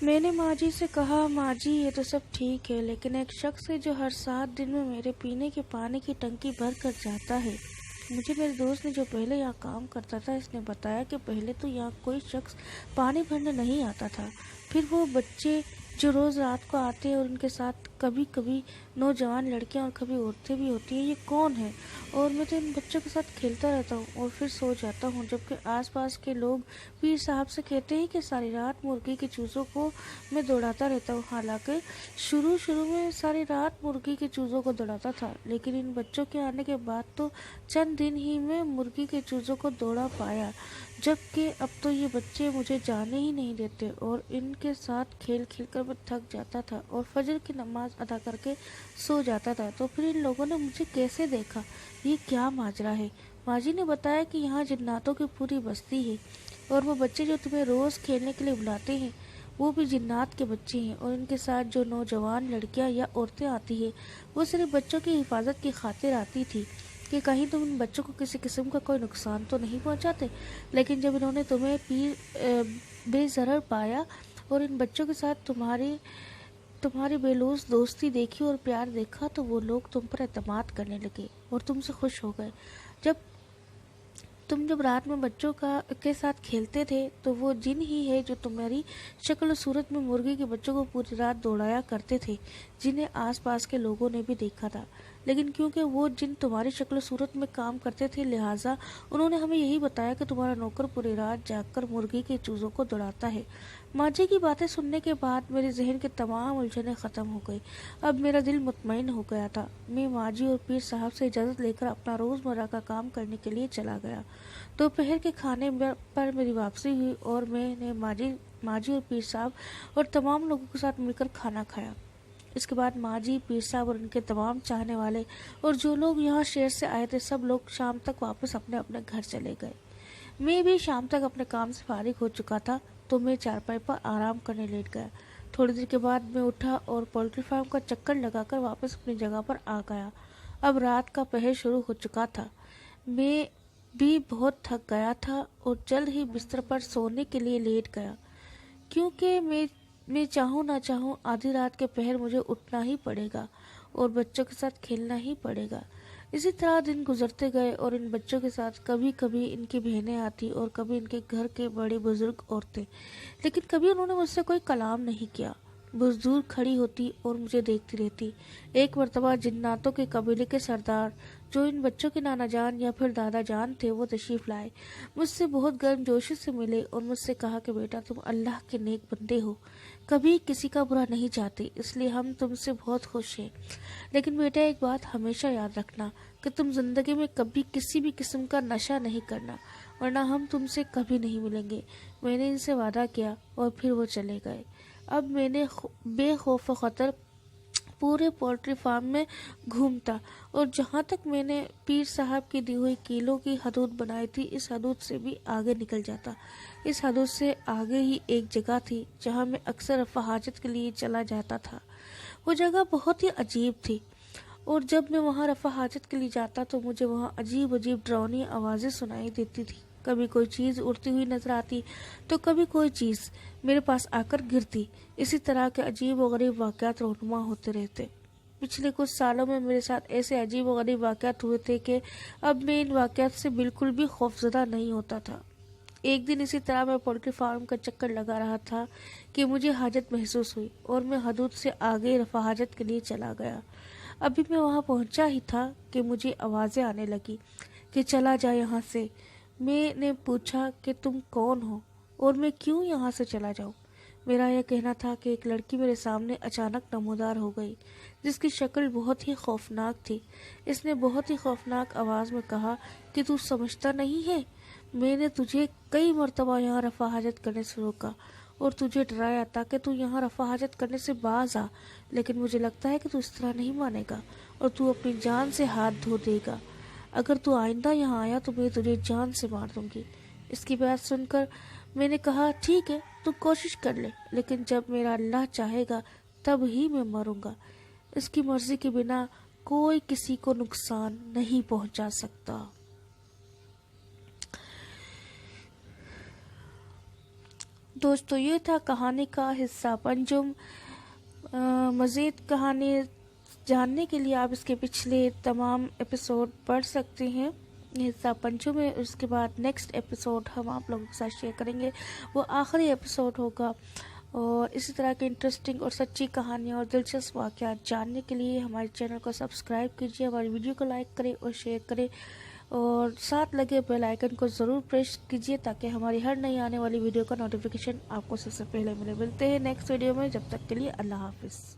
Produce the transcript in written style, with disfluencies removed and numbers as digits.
میں نے ماں جی سے کہا، ماں جی یہ تو سب ٹھیک ہے، لیکن ایک شخص ہے جو ہر 7 دن میں میرے پینے کے پانی کی ٹنکی بھر کر جاتا ہے۔ مجھے میرے دوست نے جو پہلے یہاں کام کرتا تھا اس نے بتایا کہ پہلے تو یہاں کوئی شخص پانی بھرنے نہیں آتا تھا، پھر وہ بچے جو روز رات کو آتے ہیں اور ان کے ساتھ کبھی کبھی نوجوان لڑکیاں اور کبھی عورتیں بھی ہوتی ہیں، یہ کون ہے؟ اور میں تو ان بچوں کے ساتھ کھیلتا رہتا ہوں اور پھر سو جاتا ہوں، جبکہ آس پاس کے لوگ پیر صاحب سے کہتے ہیں کہ ساری رات مرغی کے چوزوں کو میں دوڑاتا رہتا ہوں۔ حالانکہ شروع میں ساری رات مرغی کے چوزوں کو دوڑاتا تھا، لیکن ان بچوں کے آنے کے بعد تو چند دن ہی میں مرغی کے چوزوں کو دوڑا پایا، جبکہ اب تو یہ بچے مجھے جانے ہی نہیں دیتے اور ان کے ساتھ کھیل کھیل کر میں تھک جاتا تھا اور فجر کی نماز ادا کر کے سو جاتا تھا، تو پھر ان لوگوں نے مجھے کیسے دیکھا؟ یہ کیا ماجرا ہے؟ ماجی نے بتایا کہ یہاں جناتوں کی پوری بستی ہے اور وہ بچے جو تمہیں روز کھیلنے کے لیے بلاتے ہیں وہ بھی جنات کے بچے ہیں، اور ان کے ساتھ جو نوجوان لڑکیاں یا عورتیں آتی ہیں وہ صرف بچوں کی حفاظت کی خاطر آتی تھی کہ کہیں تم ان بچوں کو کسی قسم کا کوئی نقصان تو نہیں پہنچاتے۔ لیکن جب انہوں نے تمہیں بے ضرر پایا اور ان بچوں کے ساتھ تمہاری بے لوث دوستی دیکھی اور پیار دیکھا تو وہ لوگ تم پر اعتماد کرنے لگے اور تم سے خوش ہو گئے۔ جب رات میں بچوں کے ساتھ کھیلتے تھے تو وہ جن ہی ہے جو تمہاری شکل و صورت میں مرغی کے بچوں کو پوری رات دوڑایا کرتے تھے، جنہیں آس پاس کے لوگوں نے بھی دیکھا تھا، لیکن کیونکہ وہ جن تمہاری شکل و صورت میں کام کرتے تھے لہٰذا انہوں نے ہمیں یہی بتایا کہ تمہارا نوکر پوری رات جاگ کر مرغی کے چوزوں کو دوڑاتا ہے۔ ماں جی کی باتیں سننے کے بعد میرے ذہن کے تمام الجھنیں ختم ہو گئی۔ اب میرا دل مطمئن ہو گیا تھا۔ میں ماں جی اور پیر صاحب سے اجازت لے کر اپنا روزمرہ کا کام کرنے کے لیے چلا گیا۔ دوپہر کے کھانے پر میری واپسی ہوئی اور میں نے ماں جی اور پیر صاحب اور تمام لوگوں کے ساتھ مل کر کھانا کھایا۔ اس کے بعد ماں جی، پیر صاحب اور ان کے تمام چاہنے والے اور جو لوگ یہاں شہر سے آئے تھے سب لوگ شام تک واپس اپنے اپنے گھر چلے گئے۔ میں بھی شام تک اپنے کام سے فارغ ہو چکا تھا تو میں چارپائی پر آرام کرنے لیٹ گیا۔ تھوڑی دیر کے بعد میں اٹھا اور پولٹری فارم کا چکر لگا کر واپس اپنی جگہ پر آ گیا۔ اب رات کا پہر شروع ہو چکا تھا۔ میں بھی بہت تھک گیا تھا اور جلد ہی بستر پر سونے کے لیے لیٹ گیا، کیونکہ میں چاہوں نہ چاہوں آدھی رات کے پہر مجھے اٹھنا ہی پڑے گا اور بچوں کے ساتھ کھیلنا ہی پڑے گا۔ اسی طرح دن گزرتے گئے اور ان بچوں کے ساتھ کبھی کبھی ان کی بہنیں آتی اور کبھی ان کے گھر کے بڑے بزرگ عورتیں، لیکن کبھی انہوں نے مجھ سے کوئی کلام نہیں کیا، بس دور کھڑی ہوتی اور مجھے دیکھتی رہتی۔ ایک مرتبہ جناتوں کے قبیلے کے سردار جو ان بچوں کے نانا جان یا پھر دادا جان تھے وہ تشریف لائے، مجھ سے بہت گرم جوشی سے ملے اور مجھ سے کہا کہ بیٹا تم اللہ کے نیک بندے ہو، کبھی کسی کا برا نہیں چاہتے، اس لیے ہم تم سے بہت خوش ہیں، لیکن بیٹا ایک بات ہمیشہ یاد رکھنا کہ تم زندگی میں کبھی کسی بھی قسم کا نشہ نہیں کرنا ورنہ ہم تم سے کبھی نہیں ملیں گے۔ میں نے ان سے وعدہ کیا اور پھر وہ چلے گئے۔ اب میں نے بے خوف و خطر پورے پولٹری فارم میں گھومتا اور جہاں تک میں نے پیر صاحب کی دی ہوئی کیلوں کی حدود بنائی تھی اس حدود سے بھی آگے نکل جاتا۔ اس حدود سے آگے ہی ایک جگہ تھی جہاں میں اکثر رفع حاجت کے لیے چلا جاتا تھا۔ وہ جگہ بہت ہی عجیب تھی اور جب میں وہاں رفع حاجت کے لیے جاتا تو مجھے وہاں عجیب ڈراؤنی آوازیں سنائی دیتی تھی، کبھی کوئی چیز اڑتی ہوئی نظر آتی تو کبھی کوئی چیز میرے پاس آ کر گرتی۔ اسی طرح کے عجیب و غریب واقعات رونما ہوتے رہتے۔ پچھلے کچھ سالوں میں میرے ساتھ ایسے عجیب و غریب واقعات ہوئے تھے کہ اب میں ان واقعات سے بالکل بھی خوفزدہ نہیں ہوتا تھا۔ ایک دن اسی طرح میں پولٹری فارم کا چکر لگا رہا تھا کہ مجھے حاجت محسوس ہوئی اور میں حدود سے آگے رفع حاجت کے لیے چلا گیا۔ ابھی میں وہاں پہنچا ہی تھا کہ مجھے آوازیں آنے لگی کہ چلا جا یہاں سے۔ میں نے پوچھا کہ تم کون ہو اور میں کیوں یہاں سے چلا جاؤں؟ میرا یہ کہنا تھا کہ ایک لڑکی میرے سامنے اچانک نمودار ہو گئی جس کی شکل بہت ہی خوفناک تھی۔ اس نے بہت ہی خوفناک آواز میں کہا کہ تو سمجھتا نہیں ہے، میں نے تجھے کئی مرتبہ یہاں رفع حاجت کرنے سے روکا اور تجھے ڈرایا تاکہ تو یہاں رفع حاجت کرنے سے باز آ، لیکن مجھے لگتا ہے کہ تو اس طرح نہیں مانے گا اور تو اپنی جان سے ہاتھ دھو دے گا۔ اگر تو آئندہ یہاں آیا تو میں تجھے جان سے مار دوں گی۔ اس کی بات سن کر میں نے کہا ٹھیک ہے تو کوشش کر لے، لیکن جب میرا اللہ چاہے گا تب ہی میں مروں گا، اس کی مرضی کے بنا کوئی کسی کو نقصان نہیں پہنچا سکتا۔ دوستو یہ تھا کہانی کا حصہ پنجم۔ مزید کہانی جاننے کے لیے آپ اس کے پچھلے تمام ایپیسوڈ پڑھ سکتے ہیں۔ یہ حصہ پنجم ہے، اس کے بعد نیکسٹ ایپیسوڈ ہم آپ لوگوں کے ساتھ شیئر کریں گے، وہ آخری ایپیسوڈ ہوگا۔ اور اسی طرح کے انٹرسٹنگ اور سچی کہانیاں اور دلچسپ واقعات جاننے کے لیے ہمارے چینل کو سبسکرائب کیجیے، ہماری ویڈیو کو لائک کریں اور شیئر کریں، اور ساتھ لگے بیل آئیکن کو ضرور پریس کیجیے تاکہ ہماری ہر نئی آنے والی ویڈیو کا نوٹیفیکیشن آپ کو سب سے پہلے ملتے ہیں نیکسٹ ویڈیو میں۔ جب تک کے لیے اللہ حافظ۔